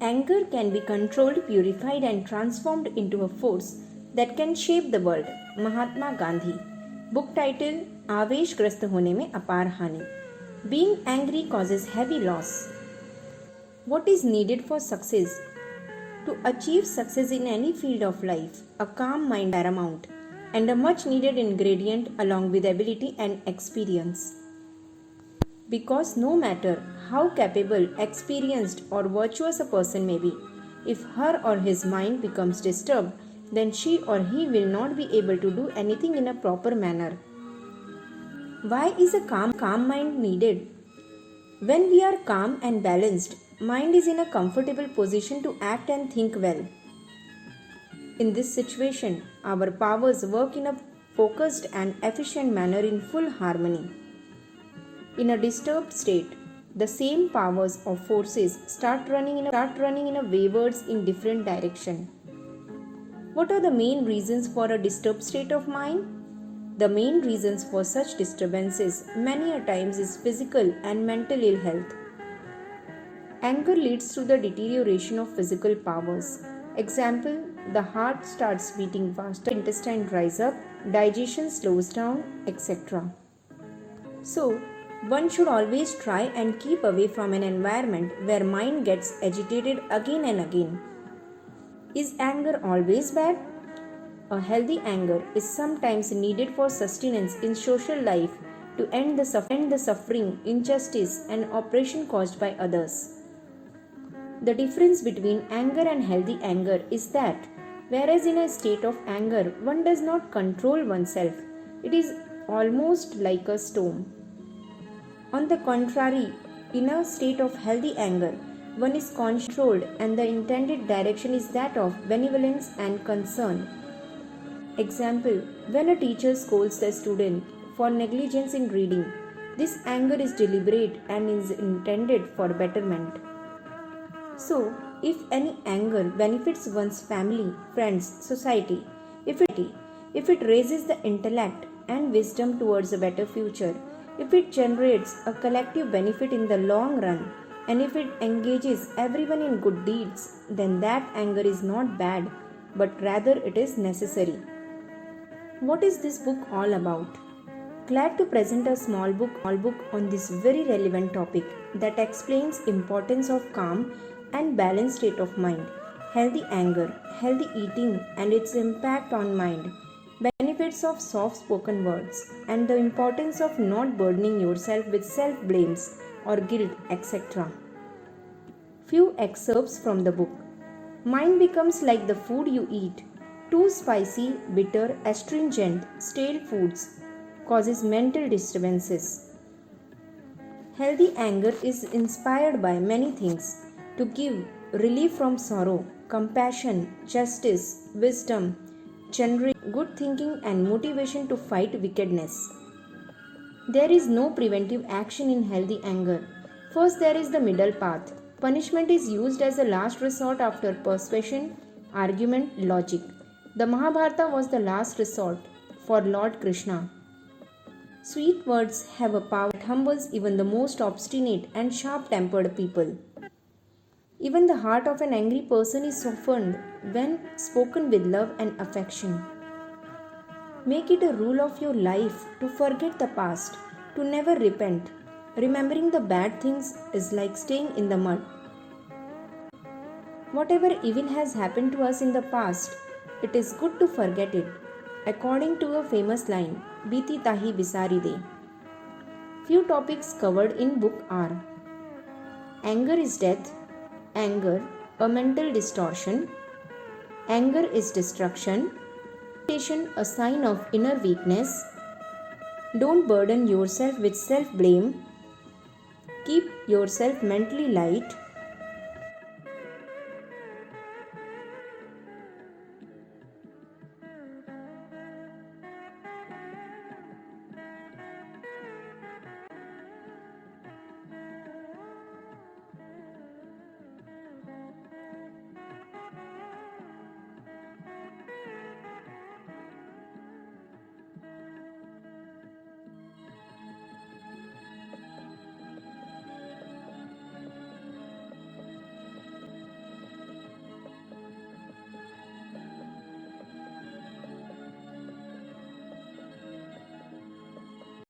Anger can be controlled, purified, and transformed into a force that can shape the world. Mahatma Gandhi. Book title आवेशग्रस्त होने में अपार हानि. Being angry causes heavy loss. What is needed for success? To achieve success in any field of life, a calm mind is paramount and a much needed ingredient along with ability and experience. Because no matter how capable, experienced, or virtuous a person may be, if her or his mind becomes disturbed, then she or he will not be able to do anything in a proper manner. Why is a calm mind needed? When we are calm and balanced, mind is in a comfortable position to act and think well. In this situation, our powers work in a focused and efficient manner in full harmony. In a disturbed state, the same powers or forces start running in a wayward in different direction. What are the main reasons for a disturbed state of mind? The main reasons for such disturbances many a times is physical and mental ill health. Anger leads to the deterioration of physical powers. Example, the heart starts beating faster, intestine dries up, digestion slows down, etc. So, one should always try and keep away from an environment where mind gets agitated again and again. Is anger always bad? A healthy anger is sometimes needed for sustenance in social life to end the suffering, injustice, and oppression caused by others. The difference between anger and healthy anger is that whereas in a state of anger one does not control oneself, it is almost like a storm. On the contrary, in a state of healthy anger, one is controlled and the intended direction is that of benevolence and concern. Example, when a teacher scolds the student for negligence in reading, this anger is deliberate and is intended for betterment. So, if any anger benefits one's family, friends, society, if it raises the intellect and wisdom towards a better future, if it generates a collective benefit in the long run, and if it engages everyone in good deeds, then that anger is not bad, but rather it is necessary. What is this book all about? Glad to present a small book on this very relevant topic that explains importance of calm and balanced state of mind, healthy anger, healthy eating and its impact on mind, benefits of soft-spoken words, and the importance of not burdening yourself with self-blames or guilt, etc. Few excerpts from the book. Mind becomes like the food you eat. Too spicy, bitter, astringent, stale foods causes mental disturbances. Healthy anger is inspired by many things to give relief from sorrow, compassion, justice, wisdom, generate good thinking and motivation to fight wickedness. There is no preventive action in healthy anger. First, there is the middle path. Punishment is used as a last resort after persuasion, argument, logic. The Mahabharata was the last resort for Lord Krishna. Sweet words have a power that humbles even the most obstinate and sharp-tempered people. Even the heart of an angry person is softened when spoken with love and affection. Make it a rule of your life to forget the past, to never repent. Remembering the bad things is like staying in the mud. Whatever evil has happened to us in the past, it is good to forget it. According to a famous line, Biti tahi bisari de. Few topics covered in book are: anger is death, anger, a mental distortion, anger is destruction, a sign of inner weakness, don't burden yourself with self-blame, keep yourself mentally light,